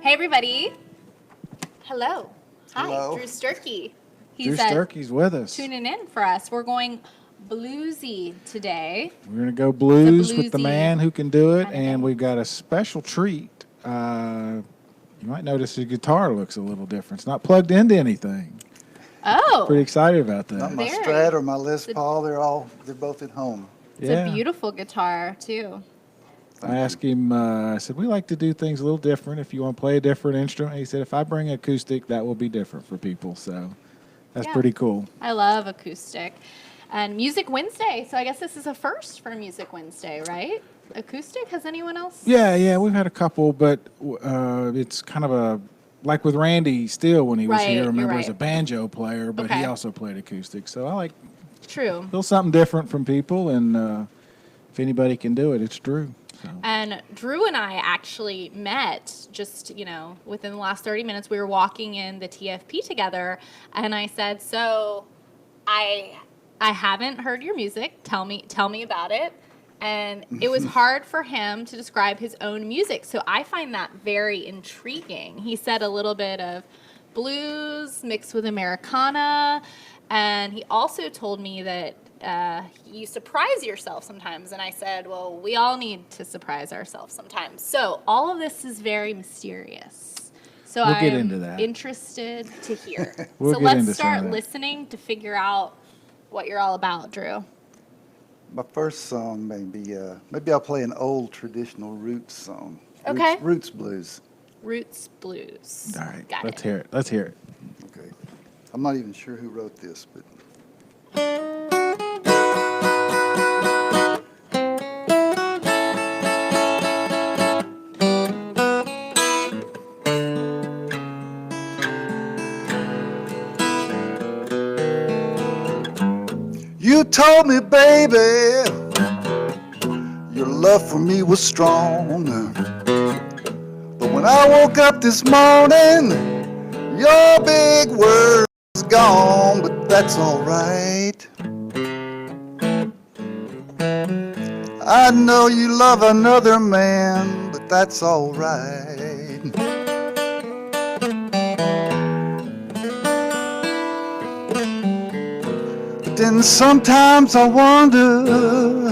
Hey everybody. Hello. Hi, Hello. Drew Sterchi. Drew Sterchi's with us. Tuning in for us. We're going bluesy today. We're going to go blues with the bluesy man who can do it, kind of and day. we've got a special treat. You might notice his guitar looks a little different. It's not plugged into anything. Oh, Pretty excited about that. Not my Very. Strat or my Les Paul. They're both at home. it's a beautiful guitar too. I asked him, I said, we like to do things a little different. If you want to play a different instrument, he said, if I bring acoustic, that will be different for people. So that's Yeah. pretty cool. I love acoustic. And Music Wednesday. So I guess this is a first for Music Wednesday, right? Acoustic? Has anyone else? Yeah, we've had a couple, but it's kind of like with Randy Steele when he was Right, here, you're remember, right. as a banjo player, but Okay. he also played acoustic. So I like True. a little something different from people, and if anybody can do it, it's Drew. So. And Drew and I actually met just, within the last 30 minutes. We were walking in the TFP together, and I said, so I haven't heard your music. Tell me about it. And it was hard for him to describe his own music. So I find that very intriguing. He said a little bit of blues mixed with Americana. And he also told me that you surprise yourself sometimes. And I said, well, we all need to surprise ourselves sometimes. So all of this is very mysterious. So We'll get I'm into that. interested to hear. We'll So get let's into some of start that. listening to figure out what you're all about, Drew. My first song, maybe I'll play an old traditional roots song. Okay. Roots blues. Roots blues. All right, Got let's it. hear it. Let's hear it. Okay. I'm not even sure who wrote this, but you told me, baby, your love for me was strong. But when I woke up this morning, your big word was gone, but that's all right. I know you love another man, but that's all right. But then sometimes I wonder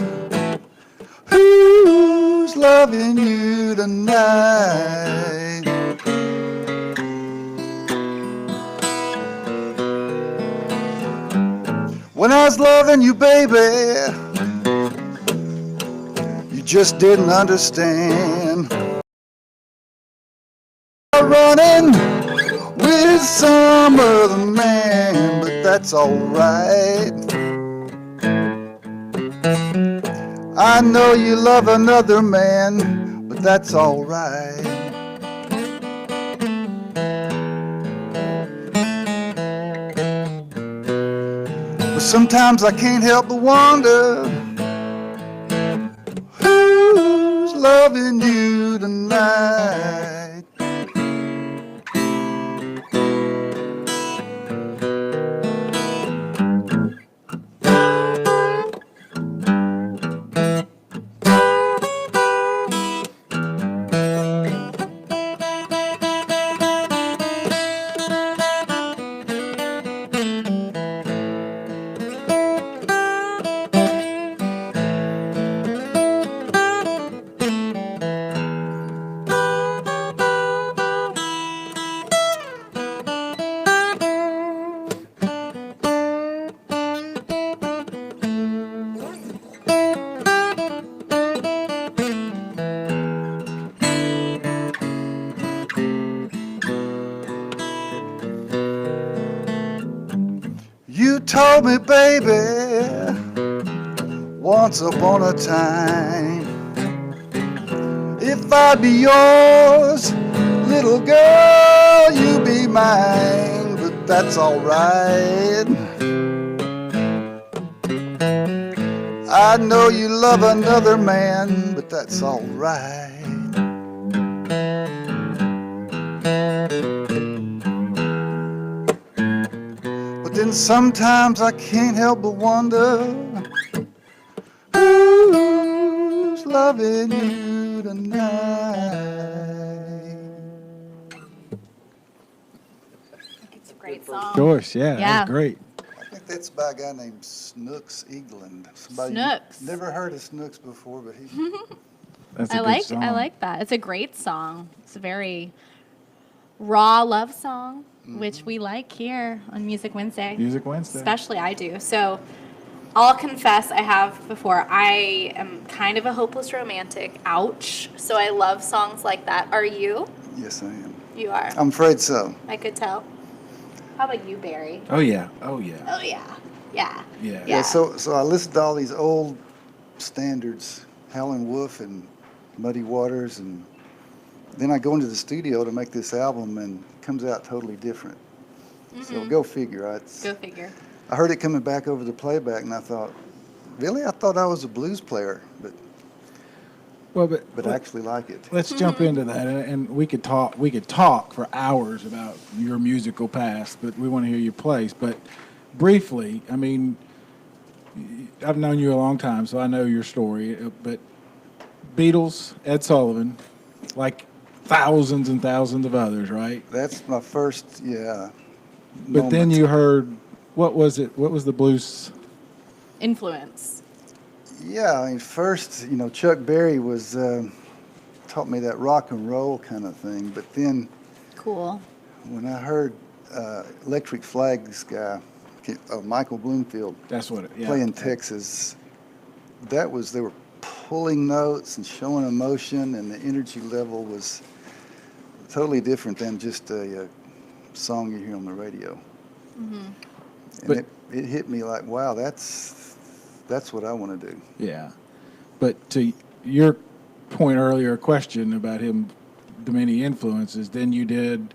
who's loving you tonight. When I was loving you, baby, you just didn't understand. Running with some other man, but that's alright. I know you love another man, but that's alright. But sometimes I can't help but wonder who's loving you tonight. You told me, baby, once upon a time, if I'd be yours, little girl, you be mine, but that's alright. I know you love another man, but that's alright. But then sometimes I can't help but wonder who's loving you tonight. It's a great song. Of course, yeah, Yeah. that's great. I think that's by a guy named Snooks Eagland. Snooks. Never heard of Snooks before, but he. That's a good song. I like that. It's a great song. It's a very raw love song, which we like here on Music Wednesday. Music Wednesday. Especially I do. So I'll confess I have before. I am kind of a hopeless romantic. Ouch. So I love songs like that. Are you? Yes, I am. You are. I'm afraid so. I could tell. How about you, Barry? Oh yeah. Oh yeah. Oh yeah. Yeah. Yeah. Yeah. So I listened to all these old standards, Howlin' Wolf and Muddy Waters, and then I go into the studio to make this album, and it comes out totally different. So go figure. Go figure. I heard it coming back over the playback, and I thought, really? I thought I was a blues player, but Well, I actually like it. let's jump into that, and we could talk for hours about your musical past, but we want to hear your place. But briefly, I mean, I've known you a long time, so I know your story. But Beatles, Ed Sullivan, like thousands and thousands of others, right? That's my first, yeah. But then moment. you heard, what was it? What was the blues? Influence. Yeah, I mean, first, Chuck Berry was taught me that rock and roll kind of thing. But then Cool. when I heard Electric Flags guy, Michael Bloomfield, That's what it. Yeah. playing Texas, they were pulling notes and showing emotion, and the energy level was totally different than just a song you hear on the radio. And But- it hit me like, wow, that's what I want to do. Yeah. But to your point earlier, question about him, the many influences, then you did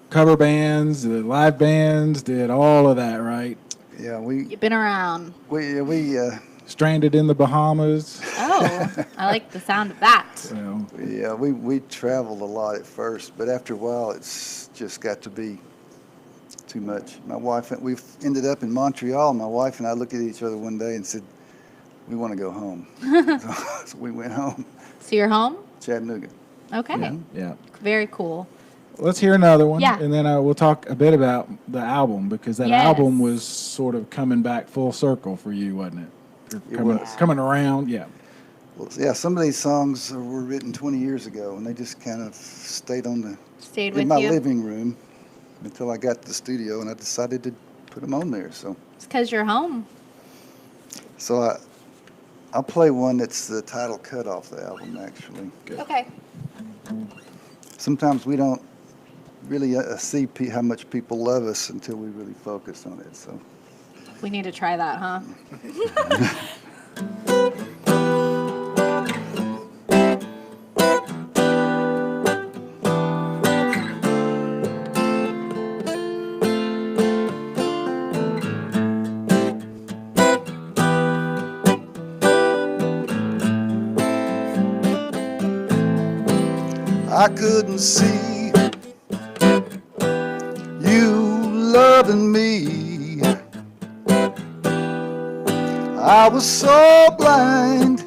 cover bands, the live bands, did all of that, right? Yeah, we You've been around. Stranded in the Bahamas. Oh, I like the sound of that. So, we traveled a lot at first, but after a while, it's just got to be too much. My wife, we've ended up in Montreal. My wife and I looked at each other one day and said, we want to go home. So we went home, So you're home? Chattanooga. Okay. yeah. Very cool. Let's hear another one, Yeah. and then we'll talk a bit about the album, because that Yes. album was sort of coming back full circle for you, wasn't it? Or It coming, was. coming around, yeah. Well, yeah, some of these songs were written 20 years ago, and they just kind of stayed Stayed in with my you. living room until I got to the studio, and I decided to put them on there. So It's because you're home. I'll play one that's the title cut off the album, actually. Okay. Sometimes we don't really see how much people love us until we really focus on it. So We need to try that, huh? I couldn't see you loving me. I was so blind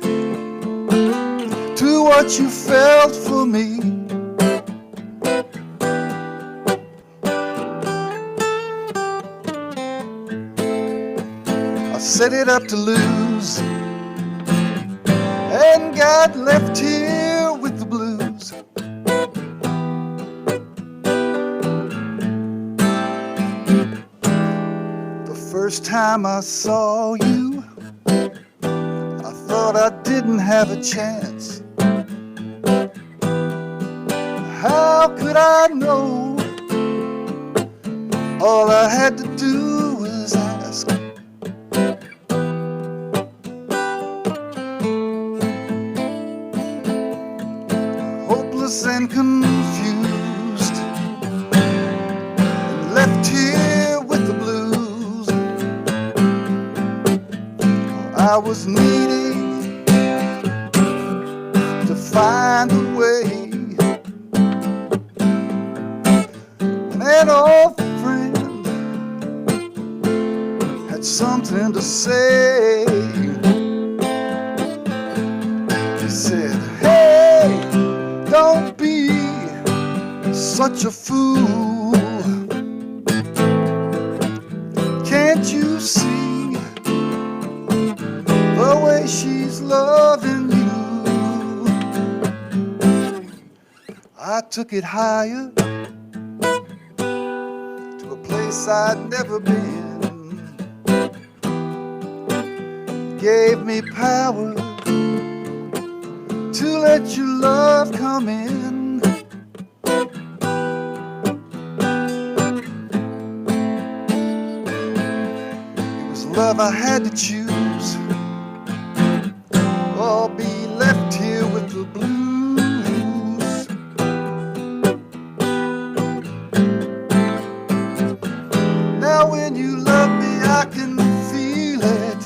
to what you felt for me. I set it up to lose and got left here with the blues. The first time I saw you, I thought I didn't have a chance. How could I know? All I had to do was ask. Hopeless and confused, and left here with the blues. I was needing to find a way. And an old friend had something to say. such a fool. Can't you see the way she's loving you? I took it higher to a place I'd never been. Gave me power to let your love come in. It was love I had to choose, or be left here with the blues. Now when you love me, I can feel it.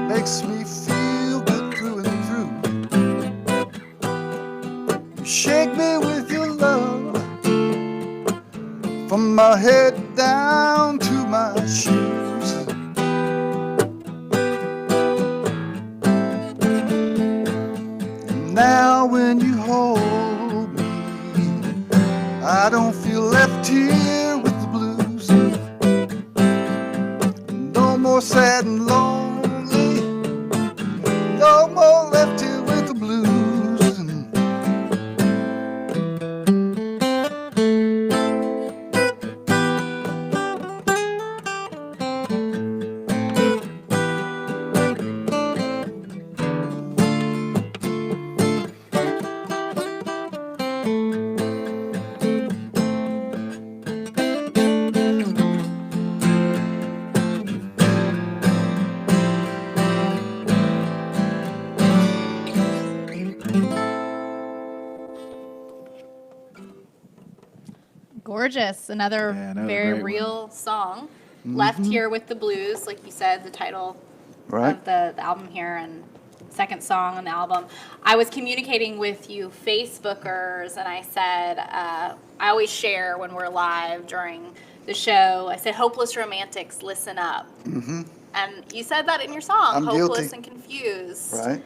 Makes me feel good through and through. You shake me with your love, from my head down to my shoes. And now when you hold me, I don't feel left here with the blues. No more sad and lonely, no more left here with the blues. Gorgeous. Another Yeah, another very great real song. Left Here with the Blues, like you said, the title Right? of the album here, and second song on the album. I was communicating with you Facebookers, and I said, I always share when we're live during the show. I said, hopeless romantics, listen up. Mm-hmm. And you said that in your song, I'm hopeless guilty. and confused. Right?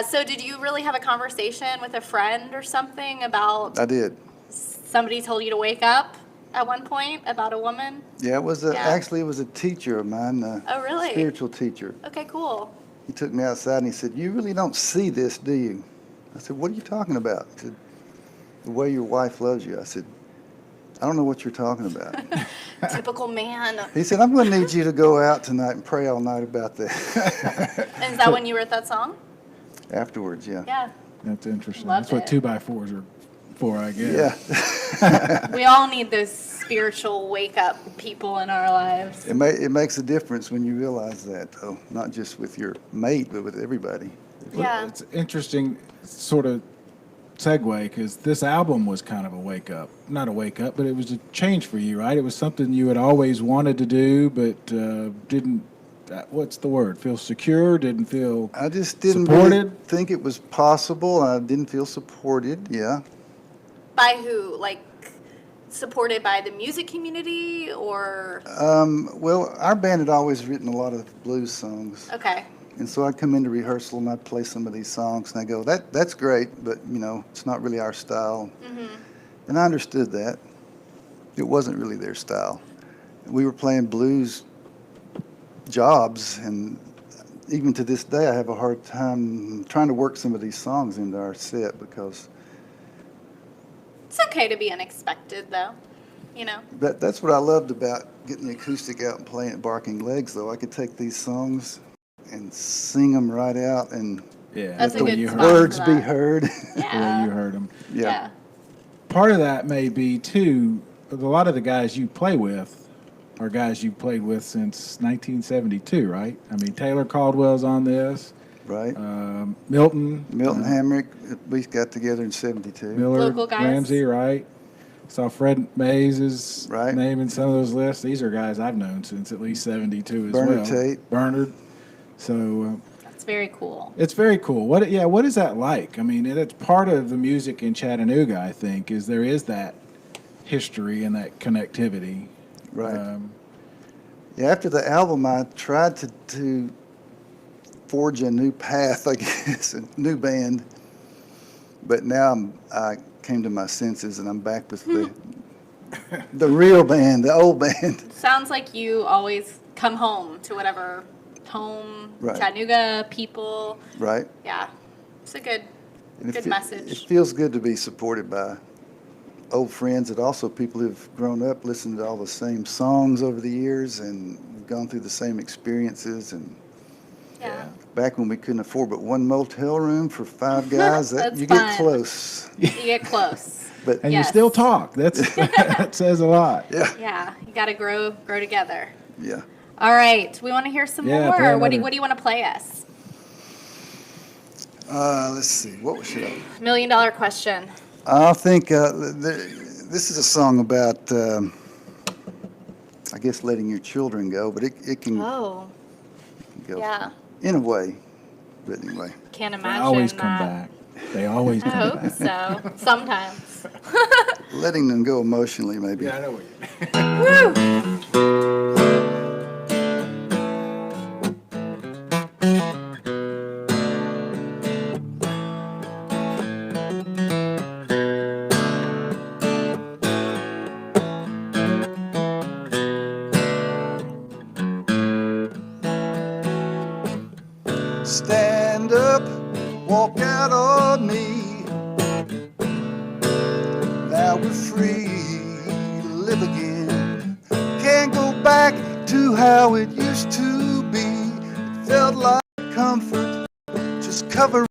So did you really have a conversation with a friend or something about I did. somebody told you to wake up at one point about a woman? Yeah, it was Yeah. actually it was a teacher of mine, Oh, really? spiritual teacher. Okay, cool. He took me outside and he said, "You really don't see this, do you?" I said, "What are you talking about?" He said, "The way your wife loves you." I said, "I don't know what you're talking about." Typical man. He said, "I'm going to need you to go out tonight and pray all night about that." And is that when you wrote that song? Afterwards, yeah. Yeah. That's interesting. Loved That's what it. 2x4s are for, I guess. Yeah. We all need those spiritual wake-up people in our lives. It makes a difference when you realize that, though, not just with your mate, but with everybody. Yeah. It's interesting sort of segue because this album was kind of a wake up. Not a wake up, but it was a change for you, right? It was something you had always wanted to do, but didn't, what's the word? Feel secure? Didn't feel I just didn't really supported? think it was possible. I didn't feel supported, yeah. By who? Like, supported by the music community or? Well, our band had always written a lot of blues songs. Okay. And so I'd come into rehearsal and I'd play some of these songs and I go, that's great, but it's not really our style. Mm-hmm. And I understood that. It wasn't really their style. We were playing blues jobs, and even to this day I have a hard time trying to work some of these songs into our set because It's okay to be unexpected, though. You know? that's what I loved about getting the acoustic out and playing at Barking Legs, though. I could take these songs and sing them right out and Yeah, That's the a way good you spot. heard, words for be that. heard. the way Yeah. you heard them. Yeah. Part of that may be too. A lot of the guys you play with are guys you've played with since 1972, right? I mean, Taylor Caldwell's on this. Right? Milton. Milton Hamrick, we got together in 72. Millard, Local guys. Ramsey, right? Saw Fred Mays' Right. name in some of those lists. These are guys I've known since at least 72 as Bernard well. Tate. Bernard. So That's very cool. it's very cool. What is that like? I mean, it's part of the music in Chattanooga, I think, is there is that history and that connectivity. Right. Yeah, after the album, I tried to forge a new path, I guess, a new band. But now I came to my senses and I'm back with the real band, the old band. Sounds like you always come home to whatever home, Right. Chattanooga, people. Right? Yeah, it's a good, And good It message. feels good to be supported by old friends and also people who've grown up listening to all the same songs over the years and gone through the same experiences. And Yeah. back when we couldn't afford but one motel room for 5 guys, That's you fun. get close. You get close. But And Yes. you still talk. That says a lot. yeah, Yeah, you got to grow together. yeah. All right, we want to hear some Yeah, more. play What do another. you want to play us? Let's see. What should I? $1 million question. I think this is a song about, I guess, letting your children go, but it can Oh, go yeah. in a way. But anyway, Can't They imagine always come that. back. They always I come hope back. so. Sometimes. letting them go emotionally, maybe. Yeah, I know what you Woo! Stand up, walk out on me. Now we're free to live again. Can't go back to how it used to be. It felt like comfort, just cover.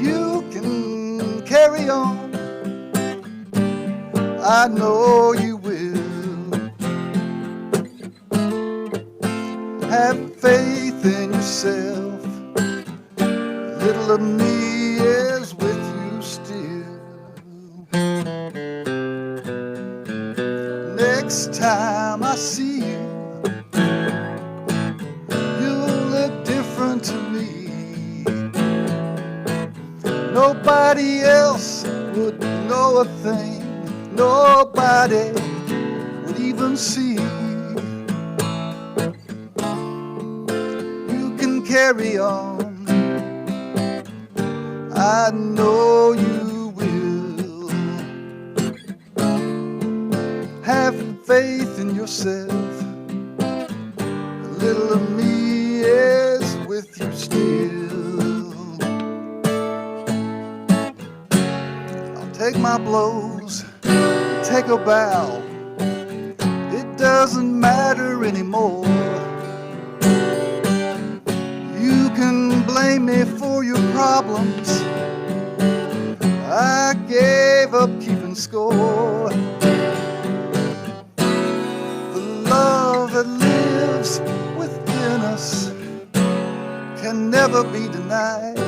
You can carry on. I know you will. Have faith in yourself. Little of me is with you still. Next time I see you, you'll look different to me. Nobody else would know a thing. Nobody would even see. You can carry on. I know you will. Have faith in yourself. A little of me is with you still. I'll take my blows, take a bow. It doesn't matter anymore. You can blame me for your problems. I gave up keeping score. The love that lives within us can never be denied.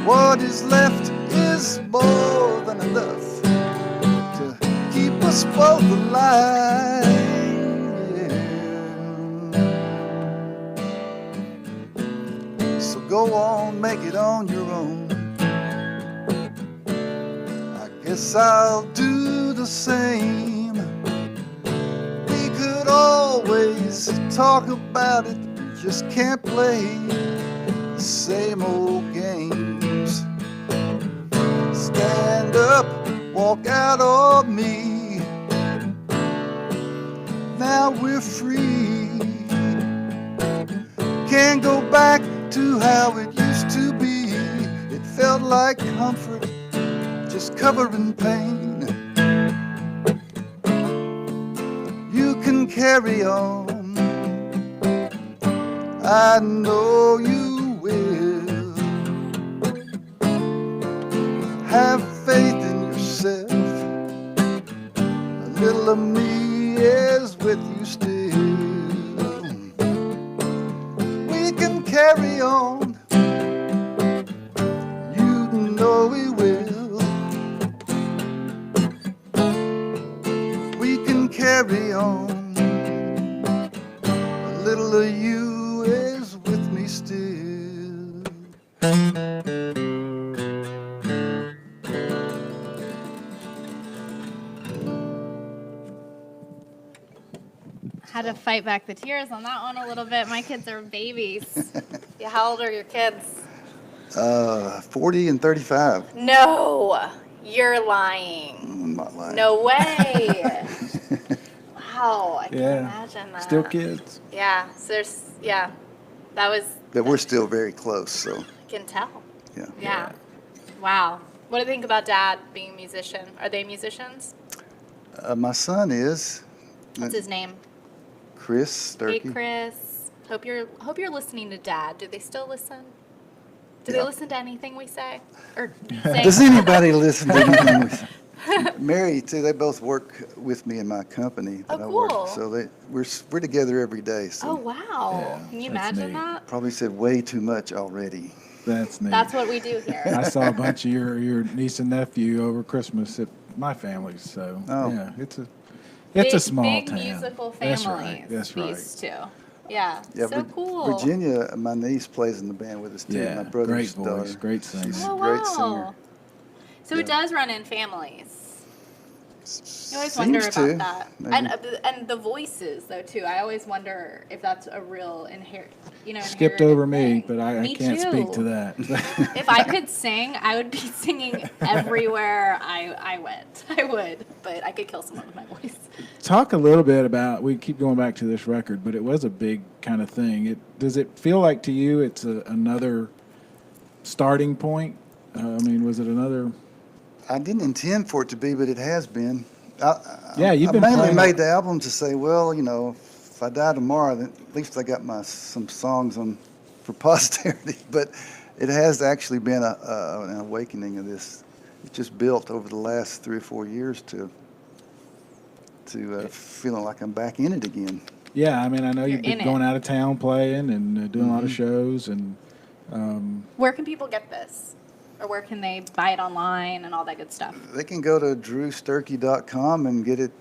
What is left is more than enough to keep us both alive. So go on, make it on your own. I guess I'll do the same. We could always talk about it, just can't play the same old games. Stand up, walk out on me. Now we're free. Can't go back to how it used to be. It felt like comfort, just covering pain. You can carry on. I know you will. Have faith in yourself. A little of me is with you still. We can carry on. You know we will. We can carry on. A little of you is with me still. How had to fight back the tears on that one a little bit. My kids are babies. Yeah, how old are your kids? 40 and 35. No, you're lying. I'm not lying. No way. Wow, I can Yeah. imagine that. Still kids. Yeah, so that was, But we're still very close, so I can tell. yeah. Yeah. Wow. What do you think about Dad being a musician? Are they musicians? My son is What's his name? Chris Hey, Sterchi. Chris. Hope you're listening to Dad. Do they still listen? Do they Yeah. listen to anything we say? Or say? Does anybody listen to anything? Mary too. They both work with me in my company that Oh, I cool. work. So we're together every day. So Oh, wow. Yeah, Can you that's imagine neat. that? probably said way too much already. That's neat. That's what we do here. I saw a bunch of your niece and nephew over Christmas at my family's. So Oh. yeah, it's a big, small big town. musical That's families. right. That's right. These two. Yeah. Yeah, So cool. Virginia, my niece plays in the band with us too. Yeah, my brother's great voice, daughter. great singer. She's Oh, a great wow. So it Yeah. does run in families. singer. I always Seems wonder to, about that. maybe. And the voices though too. I always wonder if that's a real inherent. Skipped over me, thing. but I Me can't speak to too. that. If I could sing, I would be singing everywhere I went. I would, but I could kill someone with my voice. Talk a little bit about. We keep going back to this record, but it was a big kind of thing. Does it feel like to you it's another starting point? I mean, was it another? I didn't intend for it to be, but it has been. Yeah, you've I been mainly playing made the album to say, well, if I die tomorrow, then at least I got some songs for posterity. But it has actually been an awakening of this. It just built over the last 3 or 4 years to feeling like I'm back in it again. Yeah, I mean, I know You're you've been in it. going out of town playing and doing a lot of shows, and Where can people get this? Or where can they buy it online and all that good stuff? They can go to drewsterchi.com and get it.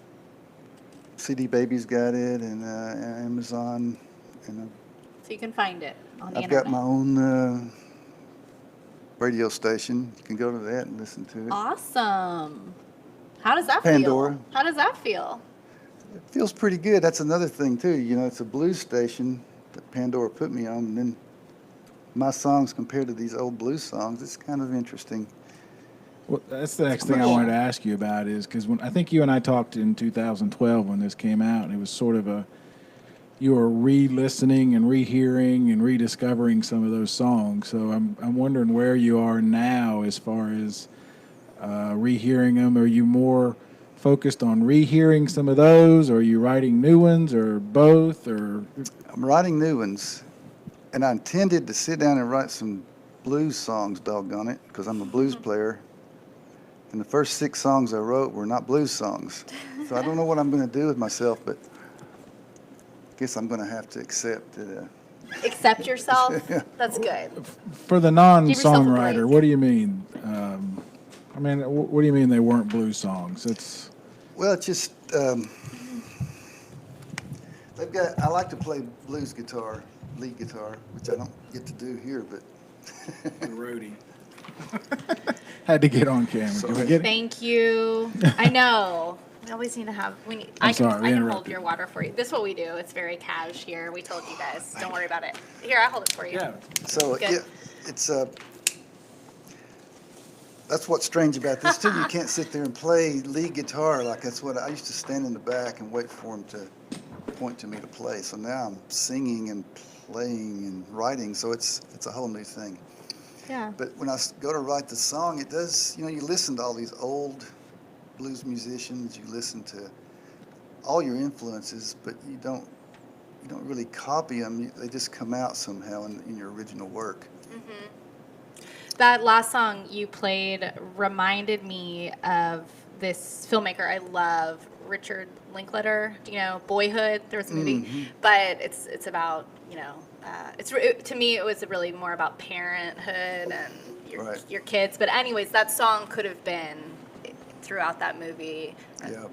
CD Baby's got it, and Amazon, and So you can find it on the I've internet. got my own radio station. You can go to that and listen to it. Awesome. How does that Pandora. feel? How does that feel? It feels pretty good. That's another thing too. It's a blues station that Pandora put me on, and then my songs compared to these old blues songs, it's kind of interesting. well, that's the next thing I wanted to ask you about is because when I think you and I talked in 2012 when this came out, and it was sort of you were re-listening and rehearing and rediscovering some of those songs. So I'm wondering where you are now as far as rehearing them. Are you more focused on rehearing some of those, or are you writing new ones, or both, or? I'm writing new ones, and I intended to sit down and write some blues songs, doggone it, because I'm a blues player. And the first 6 songs I wrote were not blues songs. So I don't know what I'm going to do with myself, but I guess I'm going to have to accept it. Accept yourself? That's good. For the yourself a non-songwriter, break. what do you mean? I mean, what do you mean they weren't blues songs? It's Well, it's just, I like to play blues guitar, lead guitar, which I don't get to do here, but roadie. Had to get on camera. Can we get it? Thank you. I know. We always need to have. I'm sorry, we I can hold interrupted. your water for you. This is what we do. It's very cash here. We told you guys. Don't worry about it. Here, I'll hold it for you. Yeah. so Good. yeah, it's that's what's strange about this too. You can't sit there and play lead guitar like that's what I used to stand in the back and wait for him to point to me to play. So now I'm singing and playing and writing. So it's a whole new thing. Yeah. But when I go to write the song, it does. You listen to all these old blues musicians. You listen to all your influences, but you don't really copy them. They just come out somehow in your original work. That last song you played reminded me of this filmmaker I love, Richard Linklater. Boyhood. There was a movie, but it's about to me it was really more about parenthood and Right. your kids. But anyways, that song could have been throughout that movie. Yeah.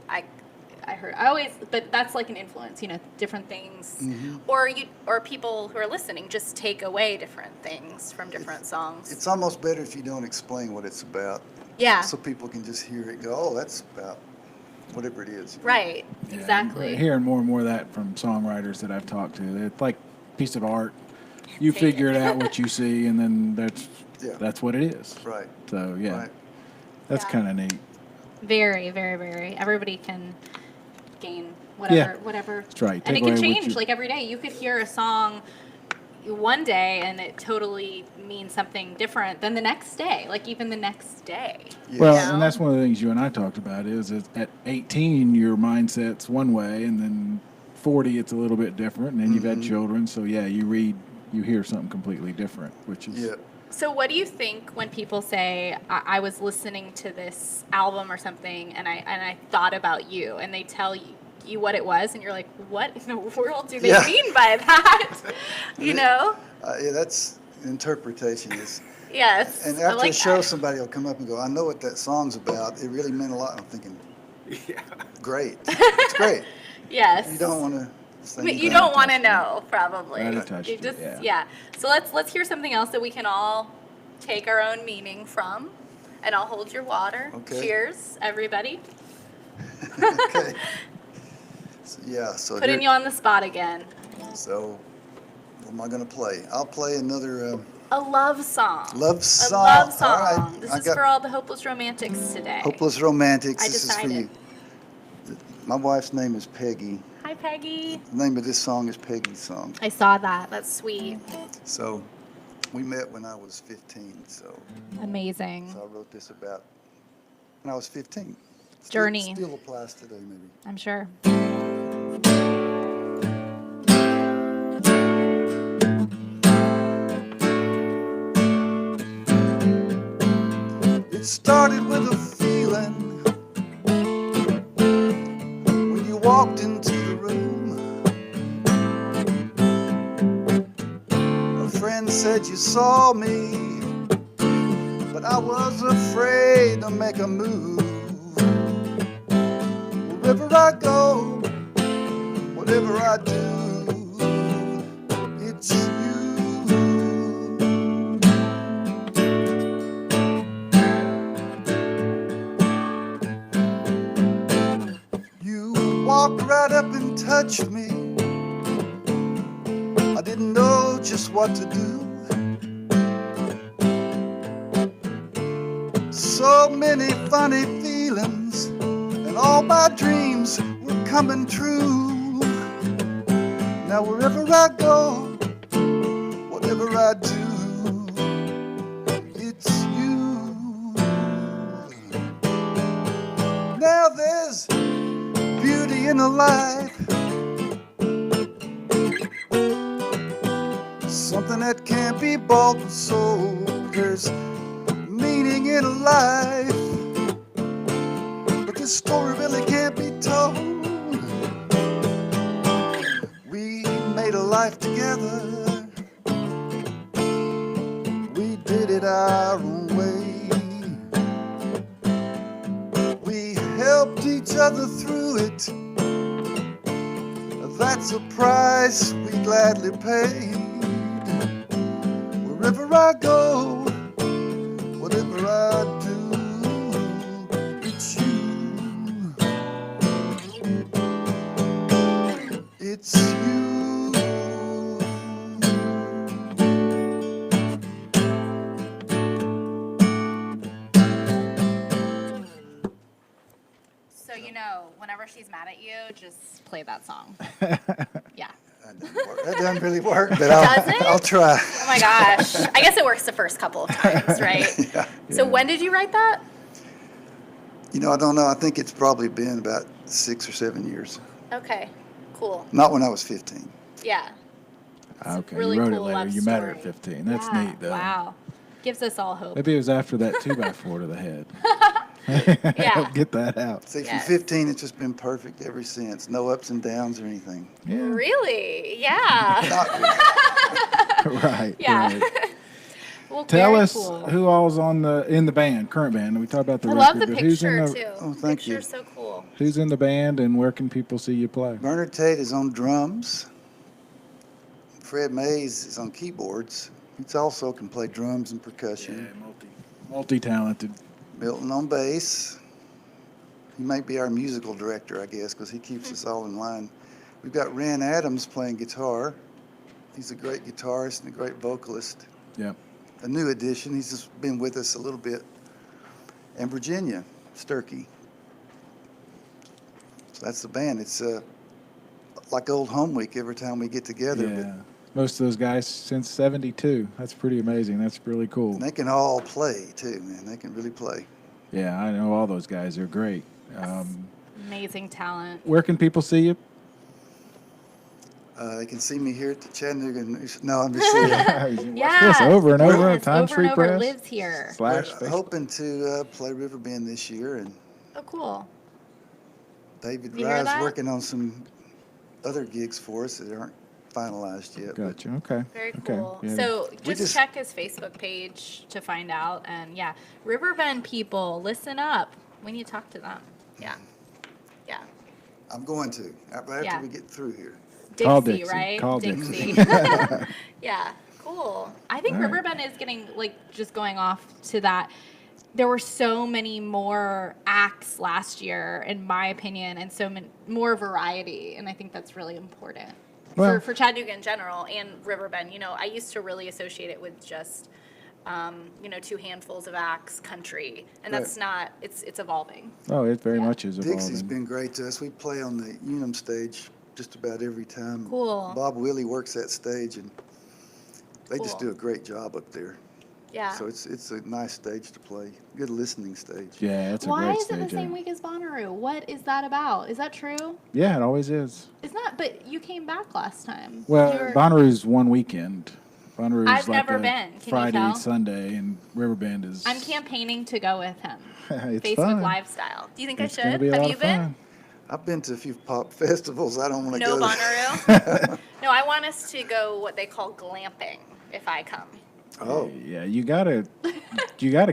But that's like an influence, different things, or people who are listening just take away different things from different songs. It's almost better if you don't explain what it's about. Yeah. So people can just hear it, go, oh, that's about whatever it is. Right. Yeah, Exactly. I'm hearing more and more of that from songwriters that I've talked to. It's like a piece of art. You Take figure it. it out what you see, and then Yeah. that's what it is. Right. So yeah, Right. that's Yeah. kind of neat. Very, very, very. Everybody can gain Yeah. whatever. That's right. And Take it can away what change you- like every day. You could hear a song one day and it totally means something different than the next day. Like even the next day. Yes. Well, know? and that's one of the things you and I talked about is at 18 your mindset's one way, and then 40 it's a little bit different, and then you've had children, so yeah, you hear something completely different, which is Yeah. So what do you think when people say, I was listening to this album or something and I thought about you, and they tell you what it was, and you're like, what in the world do they Yeah. mean by that? You know? Yeah, that's interpretation. Is Yes. and I after like a show, that. somebody will come up and go, "I know what that song's about. It really meant a lot." I'm thinking, yeah. "Great, it's great." Yes. You don't want to. But you don't want to know, probably. Right, attached You to it, just, yeah. So let's hear something else that we can all take our own meaning from, and I'll hold your water. Okay. Cheers, everybody. Okay. So Putting you on the spot again. So, what am I going to play? I'll play another A love song. love A song. love song. All right, This I is got for all the hopeless romantics today. Hopeless Romantics. I This is for decided. you. My wife's name is Peggy. Hi, Peggy. The name of this song is Peggy's Song. I saw that. That's sweet. So, we met when I was 15. So Amazing. I wrote this about when I was 15. Journey. Still applies today, maybe. I'm sure. It started with a feeling when you walked into the room. A friend said you saw me, but I was afraid to make a move. Wherever I go, whatever I do, it's you. You walked right up and touched me. I didn't know just what to do. So many funny feelings, and all my dreams were coming true. Now wherever I go, whatever I do, it's you. Now there's beauty in a life, something that can't be bought and sold. There's meaning in a life, but this story really can't be told. We made a life together, we did it our own way. We helped each other through it, that's a price we gladly paid. Wherever I go, whatever I do, it's you. It's you. So, whenever she's mad at you, just play that song. Yeah. That doesn't really work, but Does it? I'll try. Oh my gosh. I guess it works the first couple of times, right? Yeah. So when did you write that? I don't know. I think it's probably been about 6 or 7 years. Okay. Cool. Not when I was 15. Yeah. Okay, Really you wrote cool it later. love You met her story. at 15. That's Yeah. neat, though. Wow. Gives us all hope. Maybe it was after that 2x4 to the head. Yeah. Get that out. See, Yes. from 15, it's just been perfect ever since. No ups and downs or anything. Yeah. Really? Yeah. Not really. Right. Yeah. Right. Well, Tell very us cool. who all's in the band, current band. We talked about the I record, love the but who's in picture the too. Oh, thank you. Picture's so cool. who's in the band and where can people see you play? Bernard Tate is on drums. Fred Mays is on keyboards. He also can play drums and percussion. multi-talented. Milton on bass. He might be our musical director, I guess, because he keeps us all in line. We've got Ran Adams playing guitar. He's a great guitarist and a great vocalist. Yep. A new addition. He's just been with us a little bit. And Virginia Sterchi. So that's the band. It's like old home week every time we get together. Yeah. Most of those guys since '72. That's pretty amazing. That's really cool. And they can all play too, man. They can really play. Yeah, I know all those guys. They're great. Amazing talent. Where can people see you? They can see me here at the Chattanooga. No, I'm just saying. Yes, over and over. Yes, Times over Free and over, Press. lives here. / We're Facebook. hoping to play Riverbend this year, and Oh, cool. David You hear Rye's that? working on some other gigs for us that aren't finalized yet. but Gotcha. Okay. Very Okay. cool. Yeah. So We just just- check his Facebook page to find out. And yeah, Riverbend people, listen up. We need to talk to them. Yeah. Yeah. I'm going to after Yeah. we get through here. Call Dixie, Dixie. right? Call Dixie. Yeah, cool. I think All right. Riverbend is getting, like, just going off to that. There were so many more acts last year, in my opinion, and so many more variety, and I think that's really important Well- for Chattanooga in general and Riverbend. You know, I used to really associate it with just, you know, 2 handfuls of acts, country, and that's not. It's evolving. Oh, it very Yeah. much is evolving. Dixie's been great to us. We play on the Unum stage just about every time. Cool. Bob Willie works that stage, and they just Cool. do a great job up there. Yeah. So it's a nice stage to play. Good listening stage. Yeah, it's a Why great is stage. it the same week as Bonnaroo? What is that about? Is that true? Yeah, it always is. It's not, but you came back last time. Well, You were- Bonnaroo's one weekend. Bonnaroo's I've like never a been. Can you Friday, tell? Sunday, and Riverbend is. I'm campaigning to go with him. It's Facebook fun. lifestyle. Do you think It's I gonna should? be a Have lot you of been? fun. I've been to a few pop festivals. I don't want to No go. Bonnaroo? No, I want us to go what they call glamping if I come. Oh, Yeah, you gotta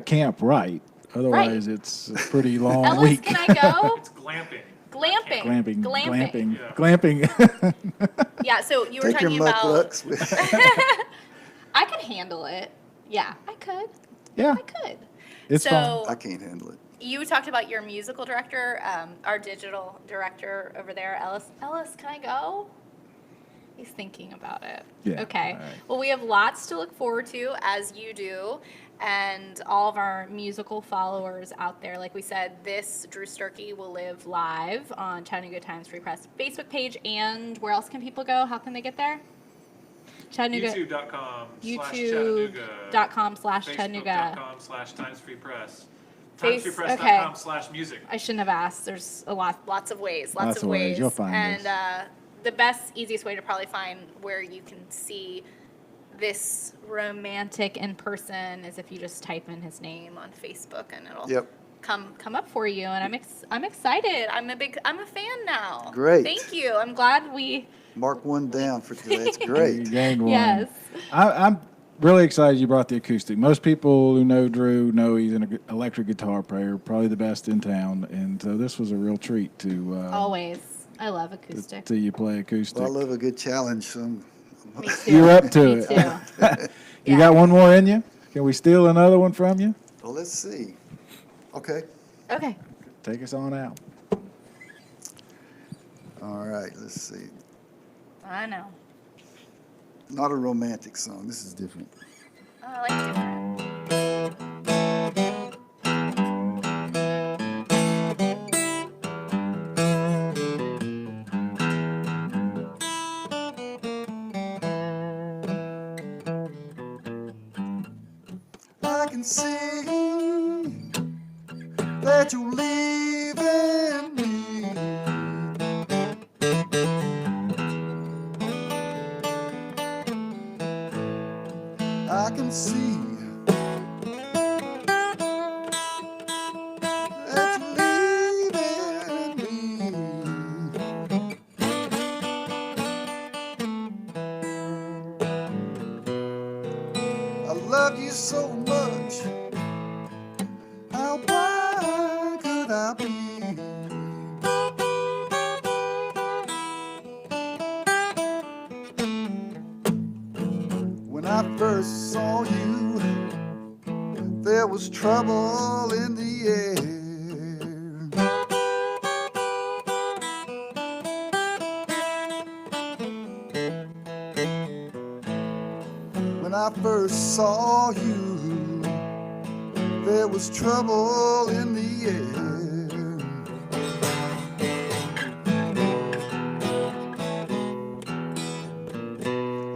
camp right. Otherwise, it's a pretty long Ellis, week. can I go? It's glamping. Glamping. Glamping. Yeah. Glamping. Yeah, so you were take your talking about. mucklucks. I could handle it. Yeah, I could. Yeah, I could. it's so, fun. I can't handle it. You talked about your musical director, our digital director over there, Ellis. Ellis, can I go? He's thinking about it. Yeah, Okay. all right. Well, we have lots to look forward to, as you do, and all of our musical followers out there. Like we said, this Drew Sterchi will live live on Chattanooga Times Free Press Facebook page. And where else can people go? How can they get there? Chattanooga. YouTube.com/Chattanooga. YouTube.com/Chattanooga. Facebook.com/TimesFreePress. Face- TimesFreePress.com/music. I shouldn't have asked. There's lots of ways. Lots of ways. You'll find and us. The best, easiest way to probably find where you can see this romantic in person is if you just type in his name on Facebook, and it'll Yep. come up for you. And I'm excited. I'm a fan now. Great. Thank you. I'm glad we. Mark one down for today. It's You great. gained one. Yes. I'm really excited you brought the acoustic. Most people who know Drew know he's an electric guitar player, probably the best in town. And so this was a real treat to Always. I love acoustic. see you play acoustic. Well, I love a good challenge. So Me too. You're up to Me it. too. You Yeah. got one more in you? Can we steal another one from you? well, let's see. Okay. Okay. Take us on out. All right. Let's see. I know. Not a romantic song. This is different. Oh, I like different. I can see that you're leaving me. I can see that you're leaving me. I love you so much. How blind could I be? When I first saw you, there was trouble in the air. first saw you, there was trouble in the air.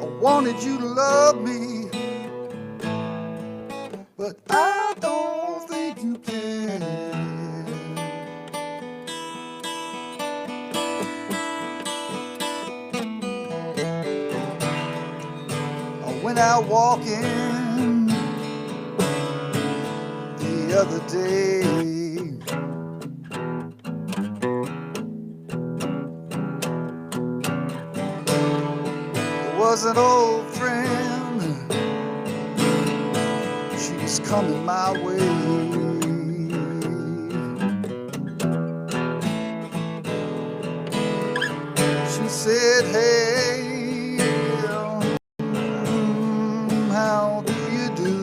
I wanted you to love me, but I don't think you can. I went out walking the other day. There was an old friend, she was coming my way. She said, hey, how do you do?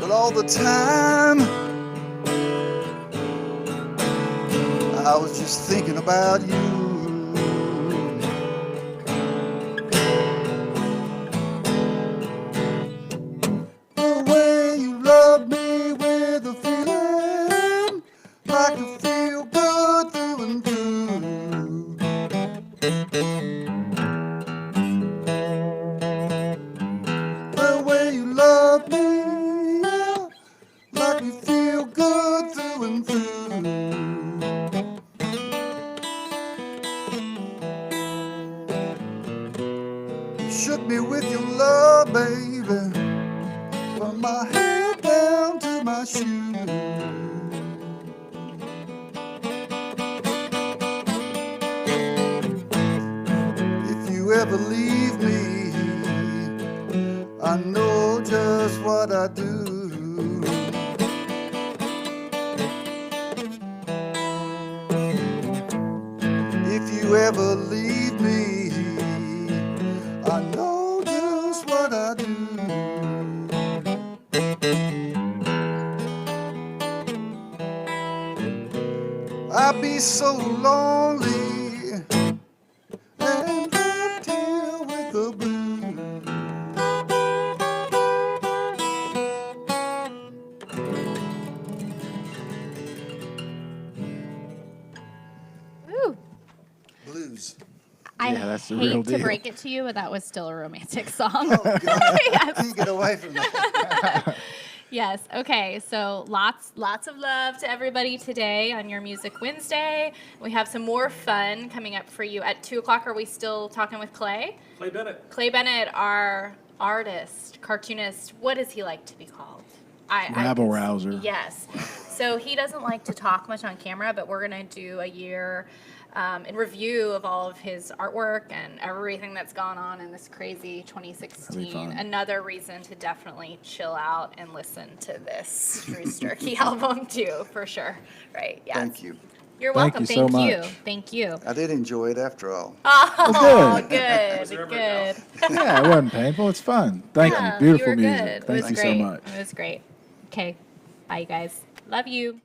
But all the time I was just thinking about you. The way you love me with a feeling like I feel good through and through. The way you love me, yeah, like you feel good through and through. You shook me with your love, baby, from my head down to my shoes. If you ever leave me, I know just what I do. If you ever leave me, I know just what I do. I'd be so lonely and left here with the blues. Ooh. Blues. I Yeah, that's the real hate to deal. break it to you, but that was still a romantic song. Oh, God. Yes. Can't get away from that. Yes. Okay. So lots of love to everybody today on your Music Wednesday. We have some more fun coming up for you at 2:00. Are we still talking with Clay? Clay Bennett. Clay Bennett, our artist, cartoonist. What does he like to be called? Rabble rouser. Yes. So he doesn't like to talk much on camera, but we're going to do a year in review of all of his artwork and everything that's gone on in this crazy That'll be 2016. fun. Another reason to definitely chill out and listen to this Drew Sterchi album too, for sure. Right? Yes. Thank you. You're Thank welcome. you so Thank you. much. Thank you. I did enjoy it after all. Oh, good. good. Was there ever a Good. Yeah, it wasn't painful. It's fun. Thank Yeah, you. Beautiful you were music. good. Thank it was you great. so much. It was great. Okay. Bye, you guys. Love you.